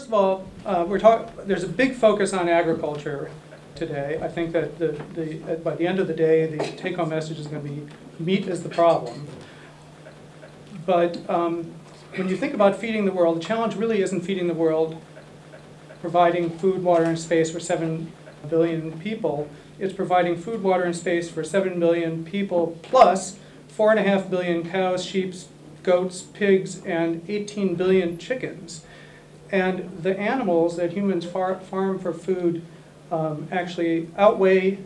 first of all, there's a big focus on agriculture today. I think that by the end of the day, the take-home message is going to be meat is the problem. But when you think about feeding the world, the challenge really isn't feeding the world, providing food, water, and space for 7 billion people. It's providing food, water, and space for 7 billion people plus 4.5 billion cows, sheep, goats, pigs, and 18 billion chickens. And the animals that humans farm for food actually outweigh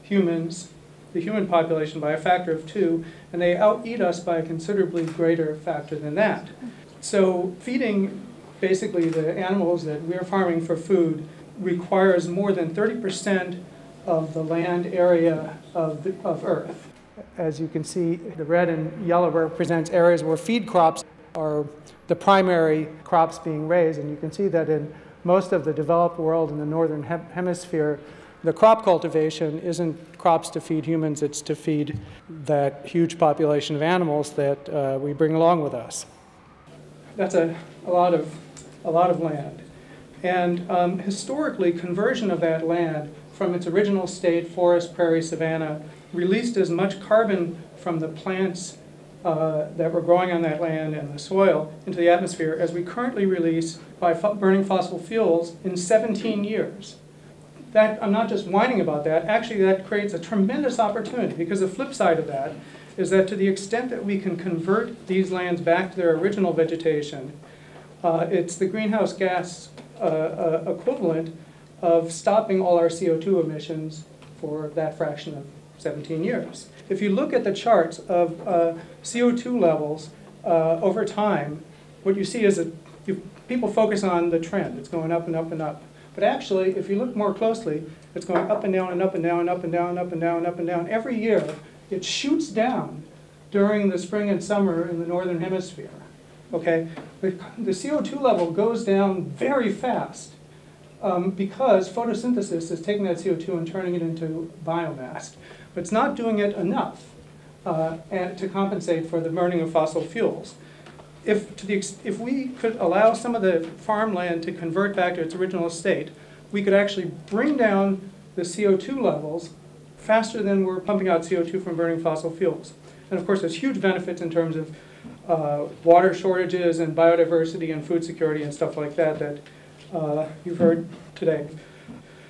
humans, the human population, by a factor of 2, and they out-eat us by a considerably greater factor than that. So feeding basically the animals that we're farming for food requires more than 30% of the land area of Earth. As you can see, the red and yellow represents areas where feed crops are the primary crops being raised, and you can see that in most of the developed world in the northern hemisphere, the crop cultivation isn't crops to feed humans, it's to feed that huge population of animals that we bring along with us. That's a lot of land. And historically, conversion of that land from its original state, forest, prairie, savanna, released as much carbon from the plants that were growing on that land and the soil into the atmosphere as we currently release by burning fossil fuels in 17 years. I'm not just whining about that. Actually, that creates a tremendous opportunity, because the flip side of that is that to the extent that we can convert these lands back to their original vegetation, it's the greenhouse gas equivalent of stopping all our CO2 emissions for that fraction of 17 years. If you look at the charts of CO2 levels over time, what you see is that people focus on the trend. It's going up and up and up. But actually, if you look more closely, it's going up and down and up and down and up and down and up and down and up and down. Every year, it shoots down during the spring and summer in the northern hemisphere. Okay? The CO2 level goes down very fast because photosynthesis is taking that CO2 and turning it into biomass. But it's not doing it enough to compensate for the burning of fossil fuels. If we could allow some of the farmland to convert back to its original state, we could actually bring down the CO2 levels faster than we're pumping out CO2 from burning fossil fuels. And of course, there's huge benefits in terms of water shortages and biodiversity and food security and stuff like that that you've heard today.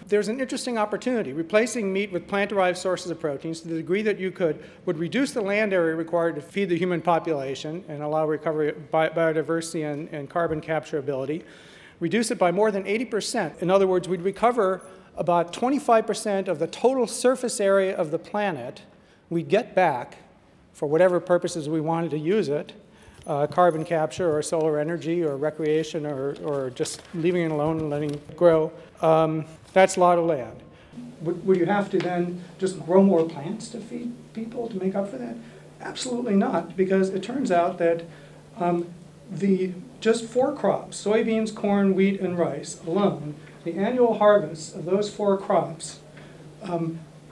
There's an interesting opportunity. Replacing meat with plant-derived sources of proteins to the degree that you could would reduce the land area required to feed the human population and allow recovery of biodiversity and carbon capture ability. Reduce it by more than 80%. In other words, we'd recover about 25% of the total surface area of the planet we'd get back for whatever purposes we wanted to use it, carbon capture or solar energy or recreation or just leaving it alone and letting it grow. That's a lot of land. Would you have to then just grow more plants to feed people to make up for that? Absolutely not, because it turns out that just 4 crops, soybeans, corn, wheat, and rice alone, the annual harvests of those 4 crops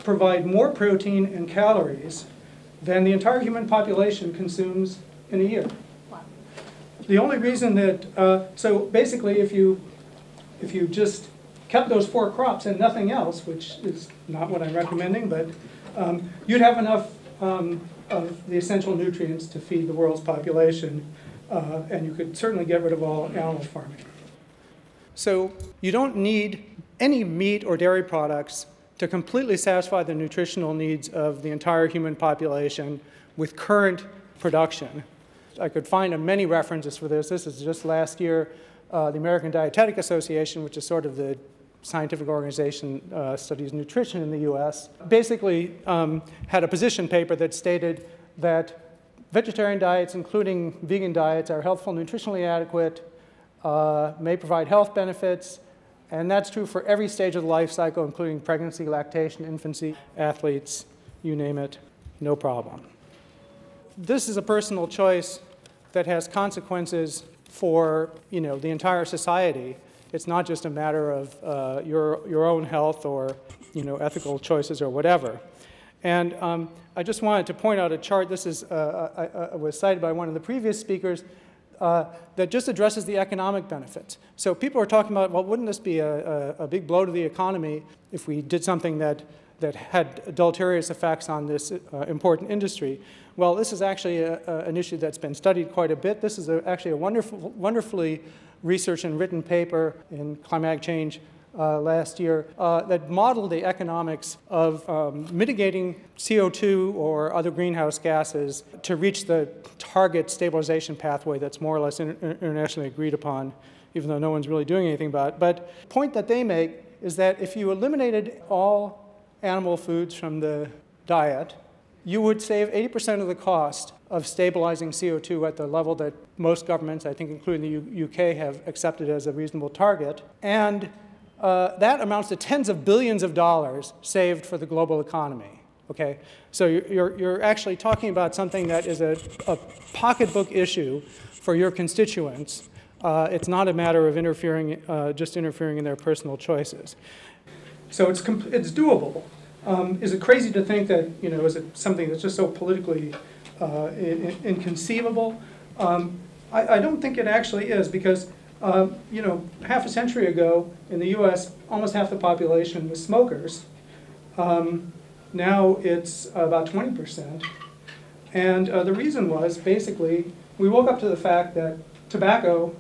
provide more protein and calories than the entire human population consumes in a year. Wow. The only reason that, so basically if you just kept those 4 crops and nothing else, which is not what I'm recommending, but you'd have enough of the essential nutrients to feed the world's population, and you could certainly get rid of all animal farming. So you don't need any meat or dairy products to completely satisfy the nutritional needs of the entire human population with current production. I could find many references for this. This is just last year, the American Dietetic Association, which is sort of the scientific organization studies nutrition in the US, basically had a position paper that stated that vegetarian diets, including vegan diets, are healthful, nutritionally adequate, may provide health benefits, and that's true for every stage of the life cycle, including pregnancy, lactation, infancy, athletes, you name it, no problem. This is a personal choice that has consequences for the entire society. It's not just a matter of your own health or ethical choices or whatever. And I just wanted to point out a chart. This is was cited by one of the previous speakers. that just addresses the economic benefits. So people are talking about, well, wouldn't this be a big blow to the economy if we did something that had deleterious effects on this important industry? Well, this is actually an issue that's been studied quite a bit. This is actually a wonderfully researched and written paper in Climatic Change last year that modeled the economics of mitigating CO2 or other greenhouse gases to reach the target stabilization pathway that's more or less internationally agreed upon, even though no one's really doing anything about it. But the point that they make is that if you eliminated all animal foods from the diet, you would save 80% of the cost of stabilizing CO2 at the level that most governments, I think including the UK, have accepted as a reasonable target. And that amounts to tens of billions of dollars saved for the global economy. Okay? So you're actually talking about something that is a pocketbook issue for your constituents. It's not a matter of just interfering in their personal choices. So it's doable. Is it crazy to think that, is it something that's just so politically inconceivable? I don't think it actually is, because half a century ago in the US, almost half the population was smokers. Now it's about 20%. And the reason was, basically, we woke up to the fact that tobacco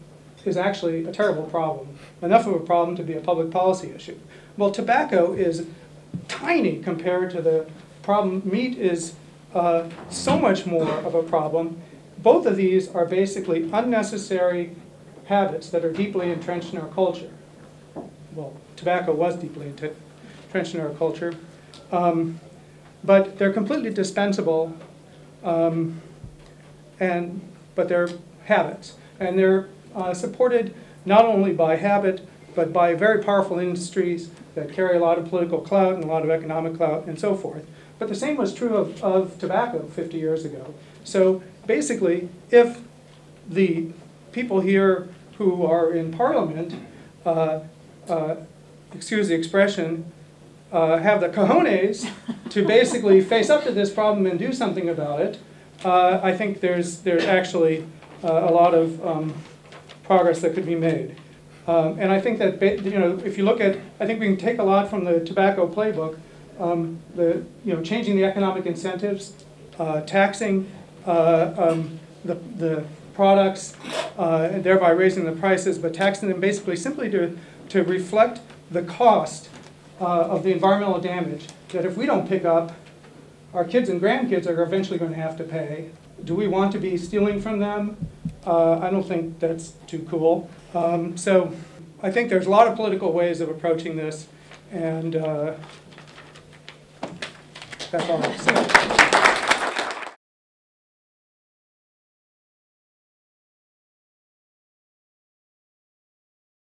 is actually a terrible problem, enough of a problem to be a public policy issue. Well, tobacco is tiny compared to the problem. Meat is so much more of a problem. Both of these are basically unnecessary habits that are deeply entrenched in our culture. Well, tobacco was deeply entrenched in our culture. But they're completely dispensable, but they're habits. And they're supported not only by habit, but by very powerful industries that carry a lot of political clout and a lot of economic clout and so forth. But the same was true of tobacco 50 years ago. So basically, if the people here who are in Parliament, excuse the expression, have the cojones to basically face up to this problem and do something about it, I think there's actually a lot of progress that could be made. And I think that, if you look at, I think we can take a lot from the tobacco playbook, changing the economic incentives, taxing the products, and thereby raising the prices, but taxing them basically simply to reflect the cost of the environmental damage that if we don't pick up, our kids and grandkids are eventually going to have to pay. Do we want to be stealing from them? I don't think that's too cool. So I think there's a lot of political ways of approaching this, and that's all I have to say.